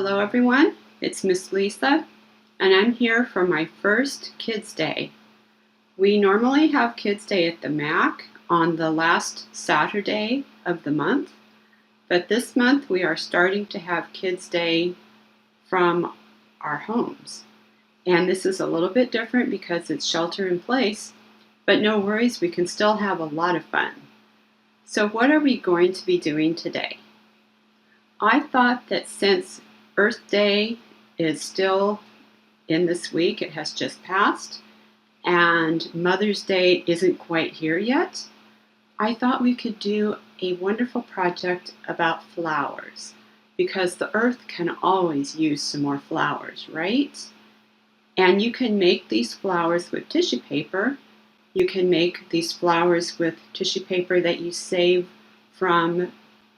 Hello everyone, it's Miss Lisa, and I'm here for my first Kids Day. We normally have Kids Day at the MAC on the last Saturday of the month, but this month we are starting to have Kids Day from our homes. And this is a little bit different because it's shelter in place, but no worries, we can still have a lot of fun. So what are we going to be doing today? I thought that since Earth Day is still in this week, it has just passed, and Mother's Day isn't quite here yet, I thought we could do a wonderful project about flowers, because the earth can always use some more flowers, right? And you can make these flowers with tissue paper. You can make these flowers with tissue paper that you save from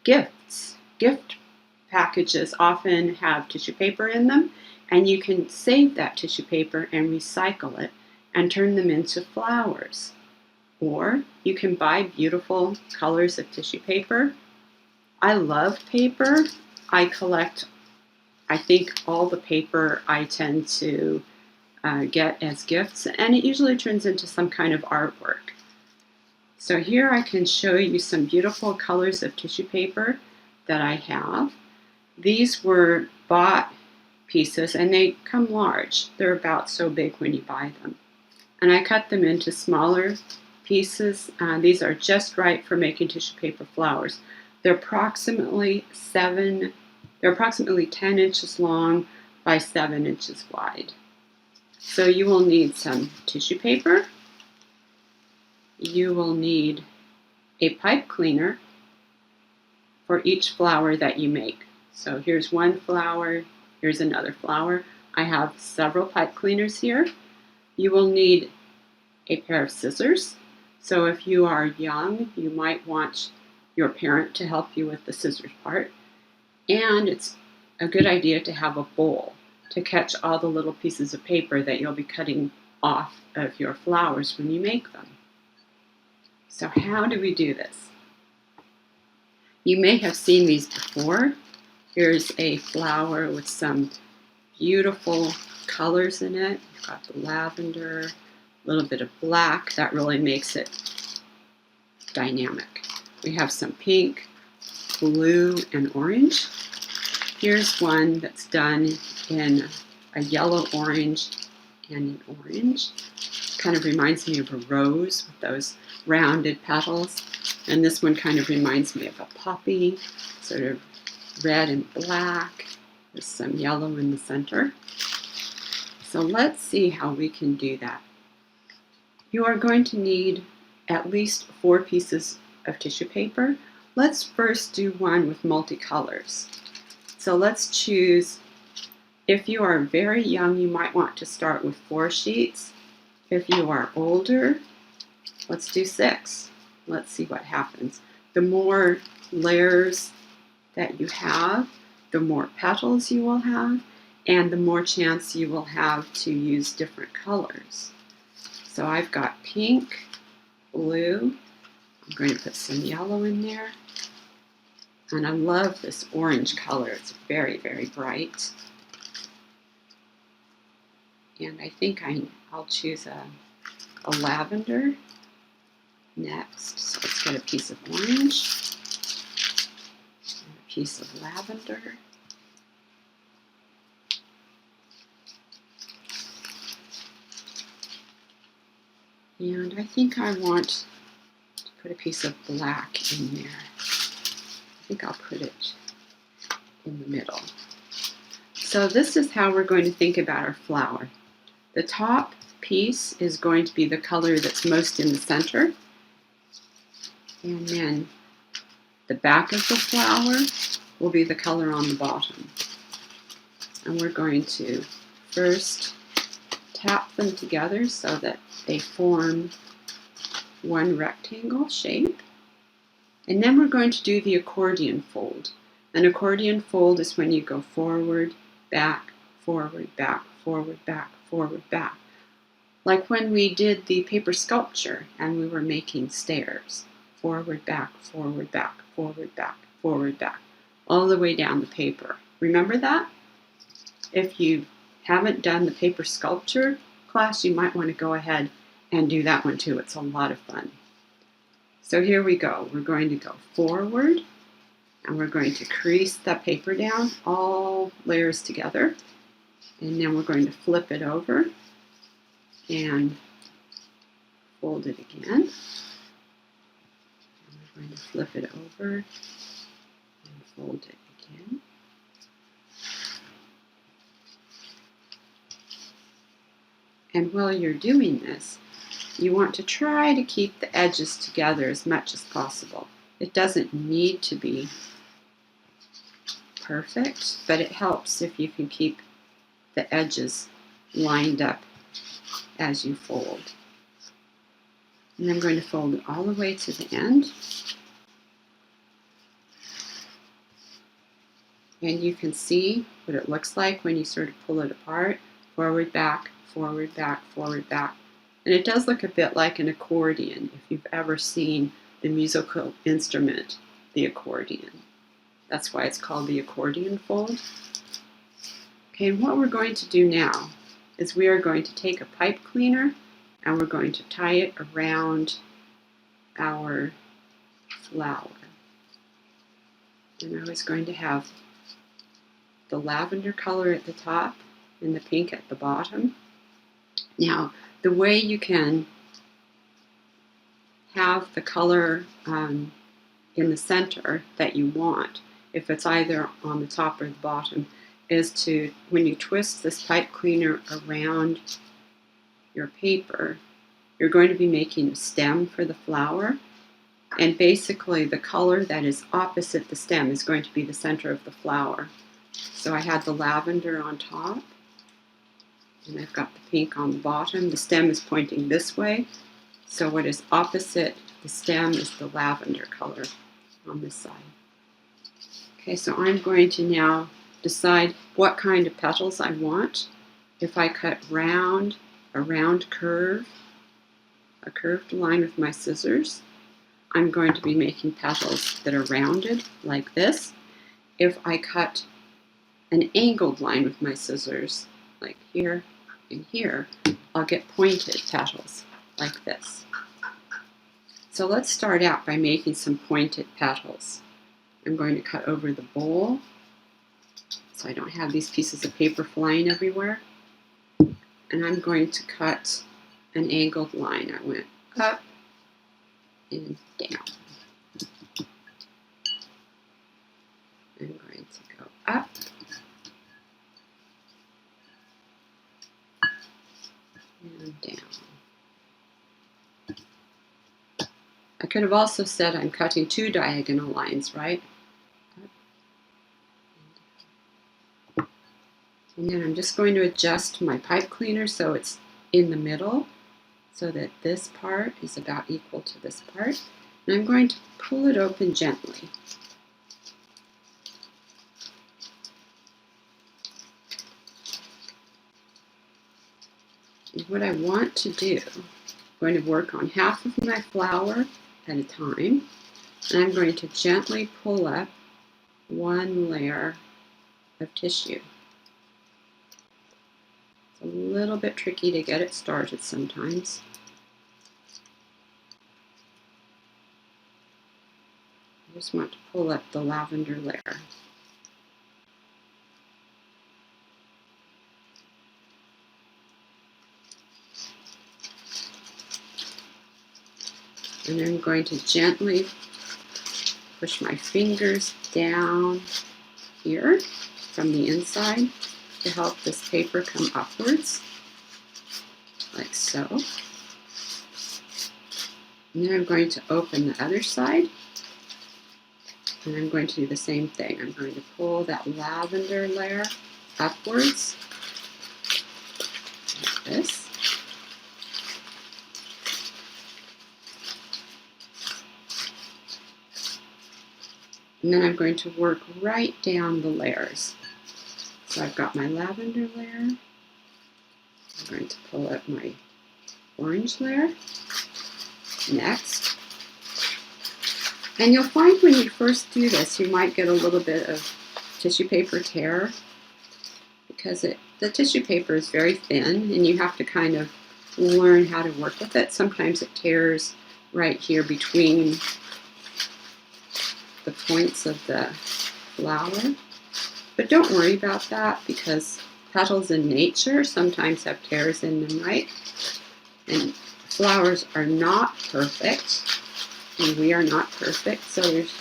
gifts. Gift packages often have tissue paper in them, and you can save that tissue paper and recycle it and turn them into flowers. Or you can buy beautiful colors of tissue paper. I love paper. I collect, I think, all the paper I tend to get as gifts, and it usually turns into some kind of artwork. So here I can show you some beautiful colors of tissue paper that I have. These were bought pieces, and they come large. They're about so big when you buy them. And I cut them into smaller pieces. These are just right for making tissue paper flowers. They're approximately 10 inches long by 7 inches wide. So you will need some tissue paper. You will need a pipe cleaner for each flower that you make. So here's one flower, here's another flower. I have several pipe cleaners here. You will need a pair of scissors. So if you are young, you might want your parent to help you with the scissors part. And it's a good idea to have a bowl to catch all the little pieces of paper that you'll be cutting off of your flowers when you make them. So how do we do this? You may have seen these before. Here's a flower with some beautiful colors in it. You've got the lavender, a little bit of black. That really makes it dynamic. We have some pink, blue, and orange. Here's one that's done in a yellow, orange, and an orange. Kind of reminds me of a rose with those rounded petals. And this one kind of reminds me of a poppy, sort of red and black, with some yellow in the center. So let's see how we can do that. You are going to need at least 4 pieces of tissue paper. Let's first do one with multicolors. So let's choose, if you are very young, you might want to start with 4 sheets. If you are older, let's do 6. Let's see what happens. The more layers that you have, the more petals you will have, and the more chance you will have to use different colors. So I've got pink, blue, I'm going to put some yellow in there, and I love this orange color. It's very, very bright. And I think I'll choose a lavender next. So let's get a piece of orange, and a piece of lavender, and I think I want to put a piece of black in there. I think I'll put it in the middle. So this is how we're going to think about our flower. The top piece is going to be the color that's most in the center. And then the back of the flower will be the color on the bottom. And we're going to first tap them together so that they form one rectangle shape. And then we're going to do the accordion fold. An accordion fold is when you go forward, back, forward, back, forward, back, forward, back. Like when we did the paper sculpture and we were making stairs. Forward, back, forward, back, forward, back, forward, back, all the way down the paper. Remember that? if you haven't done the paper sculpture class, you might want to go ahead and do that one too. It's a lot of fun. So here we go. We're going to go forward, and we're going to crease the paper down, all layers together. And then we're going to flip it over and fold it again. And we're going to flip it over and fold it again. And while you're doing this, you want to try to keep the edges together as much as possible. It doesn't need to be perfect, but it helps if you can keep the edges lined up as you fold. And I'm going to fold it all the way to the end. And you can see what it looks like when you sort of pull it apart. Forward, back, forward, back, forward, back. And it does look a bit like an accordion, if you've ever seen the musical instrument, the accordion. That's why it's called the Accordion Fold. Okay, and what we're going to do now is we are going to take a pipe cleaner and we're going to tie it around our flower. And I was going to have the lavender color at the top and the pink at the bottom. Now, the way you can have the color in the center that you want, if it's either on the top or the bottom, is to, when you twist this pipe cleaner around your paper, you're going to be making a stem for the flower. And basically the color that is opposite the stem is going to be the center of the flower. So I had the lavender on top, and I've got the pink on the bottom. The stem is pointing this way, so what is opposite the stem is the lavender color on this side. Okay, so I'm going to now decide what kind of petals I want. If I cut round, a round curve, a curved line with my scissors, I'm going to be making petals that are rounded like this. If I cut an angled line with my scissors, like here and here, I'll get pointed petals like this. So let's start out by making some pointed petals. I'm going to cut over the bowl so I don't have these pieces of paper flying everywhere. And I'm going to cut an angled line. I went up and down. I'm going to go up and down. I could have also said I'm cutting two diagonal lines, right? And then I'm just going to adjust my pipe cleaner so it's in the middle, so that this part is about equal to this part. And I'm going to pull it open gently. And what I want to do, I'm going to work on half of my flower at a time, and I'm going to gently pull up one layer of tissue. It's a little bit tricky to get it started sometimes. I just want to pull up the lavender layer. And I'm going to gently push my fingers down here from the inside to help this paper come upwards, like so. And then I'm going to open the other side, and I'm going to do the same thing. I'm going to pull that lavender layer upwards, like this. And then I'm going to work right down the layers. So I've got my lavender layer. I'm going to pull up my orange layer next. And you'll find when you first do this, you might get a little bit of tissue paper tear. because the tissue paper is very thin and you have to kind of learn how to work with it. Sometimes it tears right here between the points of the flower. But don't worry about that, because petals in nature sometimes have tears in them, right? And flowers are not perfect, and we are not perfect, so there's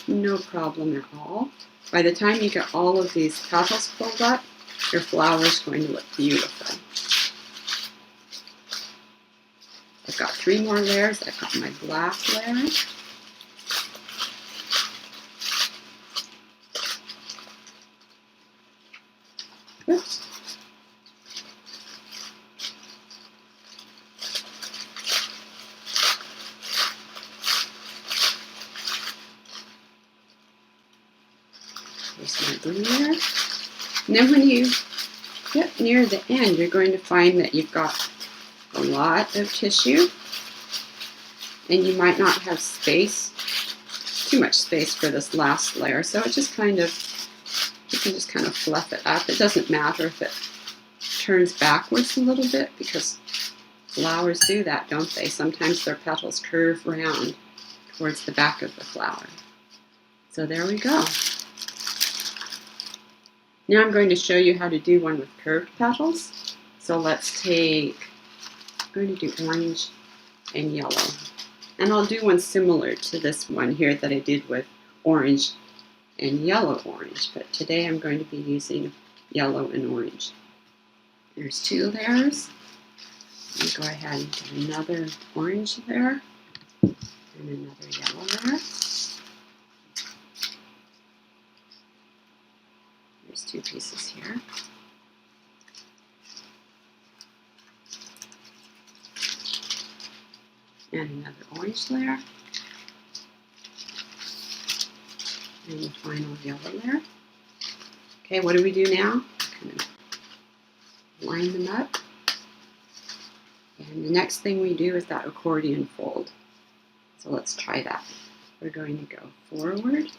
no problem at all. By the time you get all of these petals pulled up, your flower is going to look beautiful. I've got 3 more layers. I've got my black layer. Oops. Here's my blue layer. And then when you get near the end, you're going to find that you've got a lot of tissue, and you might not have space, too much space for this last layer. So it just kind of, you can just kind of fluff it up. It doesn't matter if it turns backwards a little bit, because flowers do that, don't they? Sometimes their petals curve round towards the back of the flower. So there we go. Now I'm going to show you how to do one with curved petals. So let's take, I'm going to do orange and yellow. And I'll do one similar to this one here that I did with orange and yellow orange. But today I'm going to be using yellow and orange. There's 2 layers. I'm going to go ahead and get another orange layer and another yellow layer. There's 2 pieces here. And another orange layer. And the final yellow layer. Okay, what do we do now? Kind of line them up. And the next thing we do is that accordion fold. So let's try that. We're going to go forward.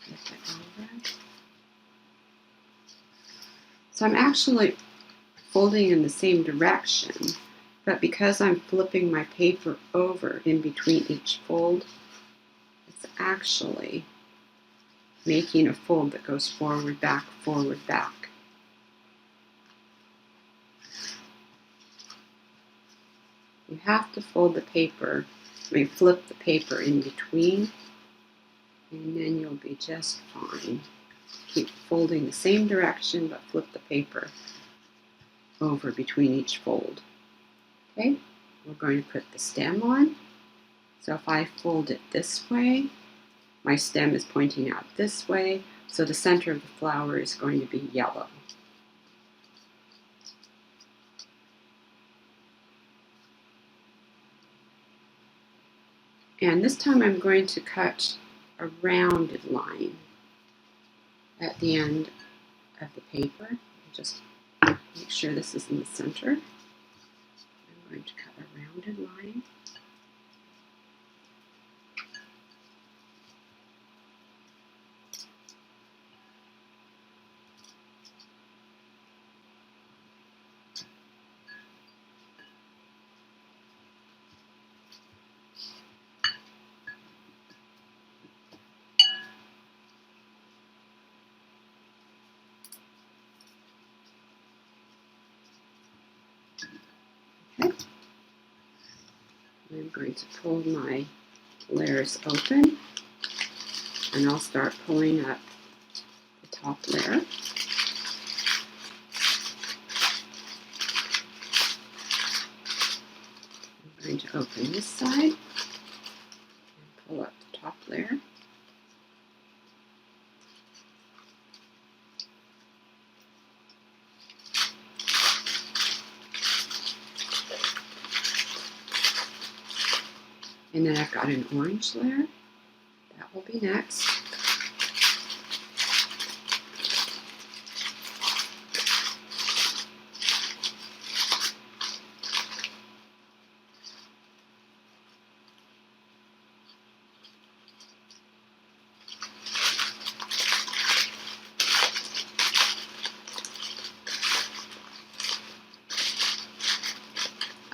Flip it over. So I'm actually folding in the same direction, but because I'm flipping my paper over in between each fold, it's actually making a fold that goes forward, back, forward, back. You have to fold the paper, flip the paper in between, and then you'll be just fine. Keep folding the same direction, but flip the paper over between each fold. Okay, we're going to put the stem on. So if I fold it this way, my stem is pointing out this way, so the center of the flower is going to be yellow. And this time I'm going to cut a rounded line at the end of the paper. Just make sure this is in the center. I'm going to cut a rounded line. Okay. I'm going to pull my layers open, and I'll start pulling up the top layer. I'm going to open this side and pull up the top layer. And then I've got an orange layer. That will be next.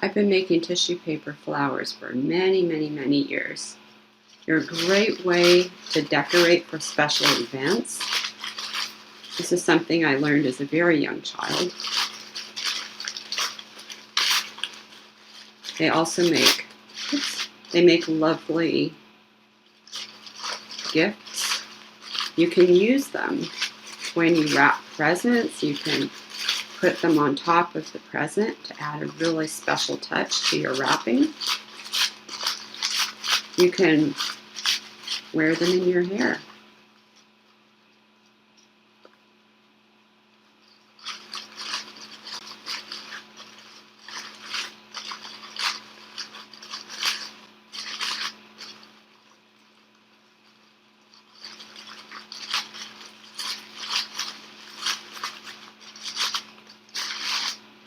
I've been making tissue paper flowers for many, many, many years. They're a great way to decorate for special events. This is something I learned as a very young child. They also make lovely gifts. You can use them when you wrap presents. You can put them on top of the present to add a really special touch to your wrapping. You can wear them in your hair.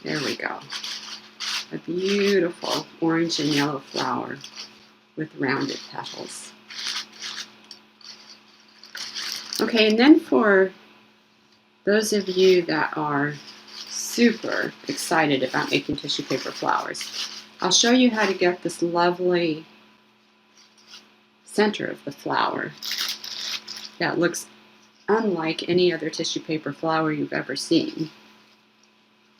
There we go. A beautiful orange and yellow flower with rounded petals. Okay, and then for those of you that are super excited about making tissue paper flowers, I'll show you how to get this lovely center of the flower that looks unlike any other tissue paper flower you've ever seen.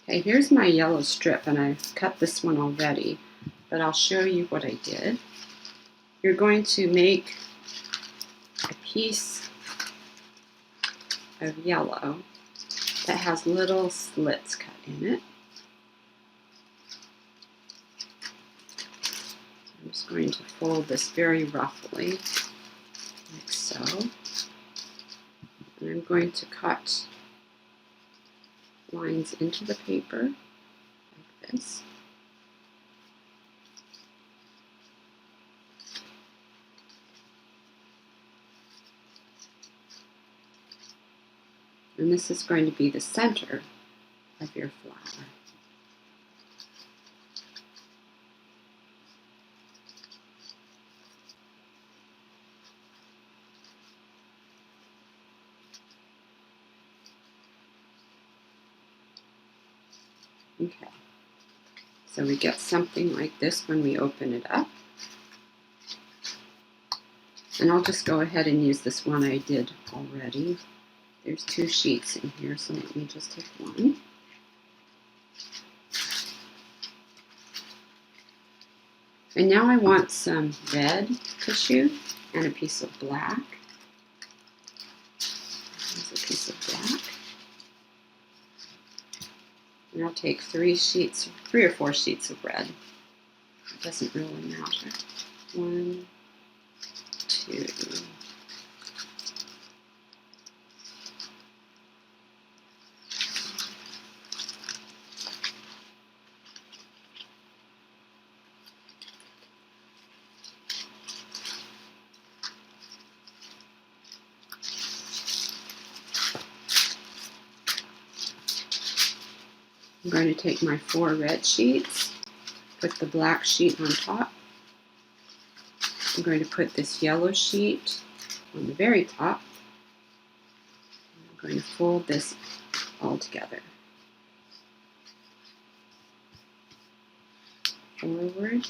Okay, here's my yellow strip, and I've cut this one already, but I'll show you what I did. You're going to make a piece of yellow that has little slits cut in it. So I'm just going to fold this very roughly, like so. And I'm going to cut lines into the paper like this. And this is going to be the center of your flower. Okay, so we get something like this when we open it up. And I'll just go ahead and use this one I did already. There's 2 sheets in here, so let me just take one. And now I want some red tissue and a piece of black. There's a piece of black. And I'll take 3 or 4 sheets of red. It doesn't really matter. 1, 2. I'm going to take my 4 red sheets, put the black sheet on top. I'm going to put this yellow sheet on the very top. I'm going to fold this all together. Forward.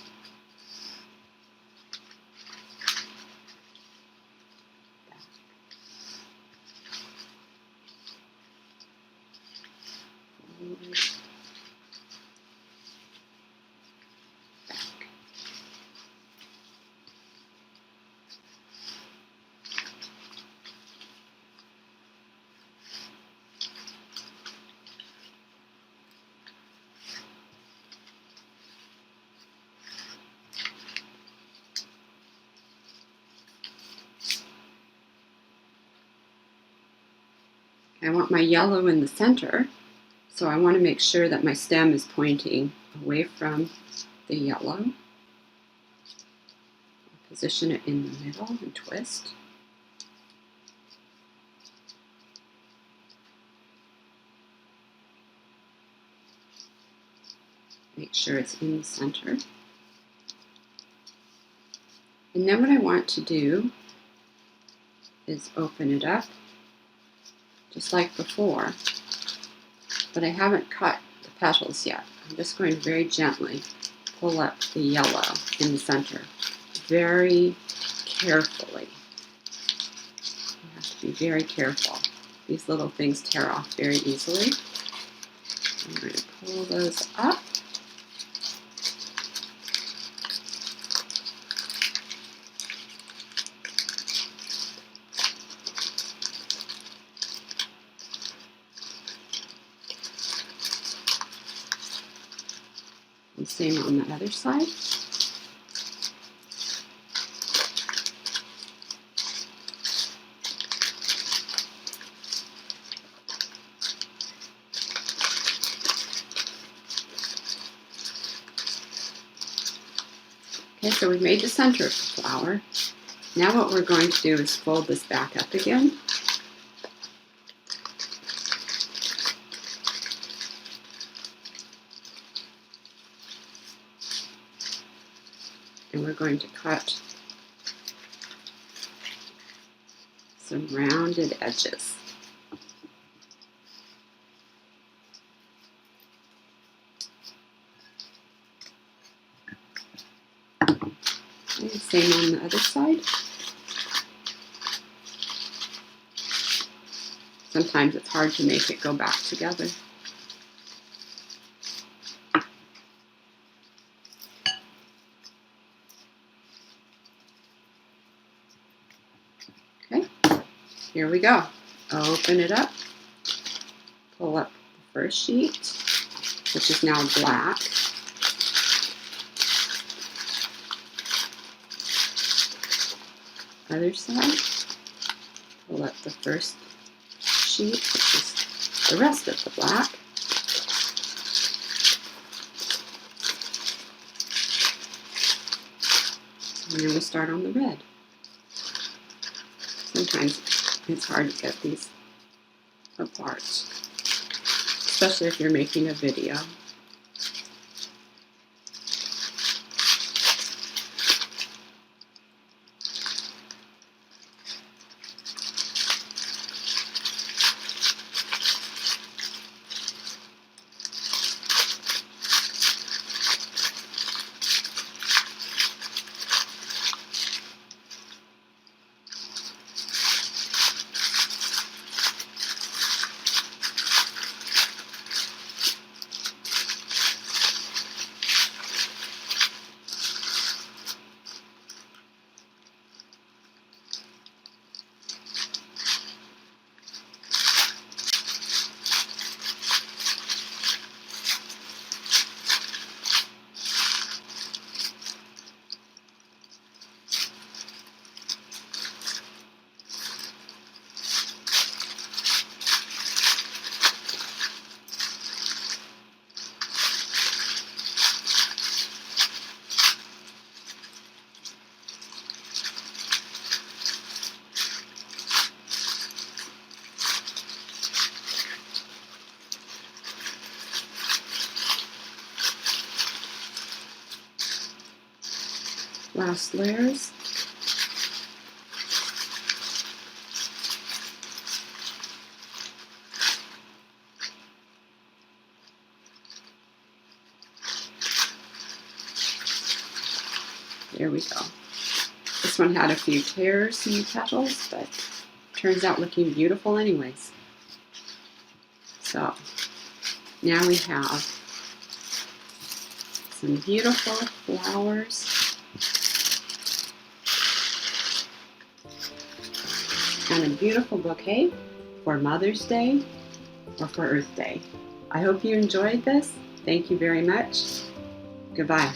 Forward. I want my yellow in the center, so I want to make sure that my stem is pointing away from the yellow. I'll position it in the middle and twist. Make sure it's in the center. And then what I want to do is open it up just like before, but I haven't cut the petals yet. I'm just going to very gently pull up the yellow in the center very carefully. You have to be very careful. These little things tear off very easily. I'm going to pull those up. And same on the other side. Okay, so we've made the center of the flower. Now what we're going to do is fold this back up again. And we're going to cut some rounded edges. Okay, same on the other side. Sometimes it's hard to make it go back together. Okay, here we go. Open it up, pull up the first sheet, which is now black. Other side, pull up the first sheet, which is the rest of the black. And then we start on the red. Sometimes it's hard to get these apart, especially if you're making a video. Last layers. There we go. This one had a few tears in the petals, but turns out looking beautiful anyways. So now we have some beautiful flowers and a beautiful bouquet for Mother's Day or for Earth Day. I hope you enjoyed this. Thank you very much. Goodbye.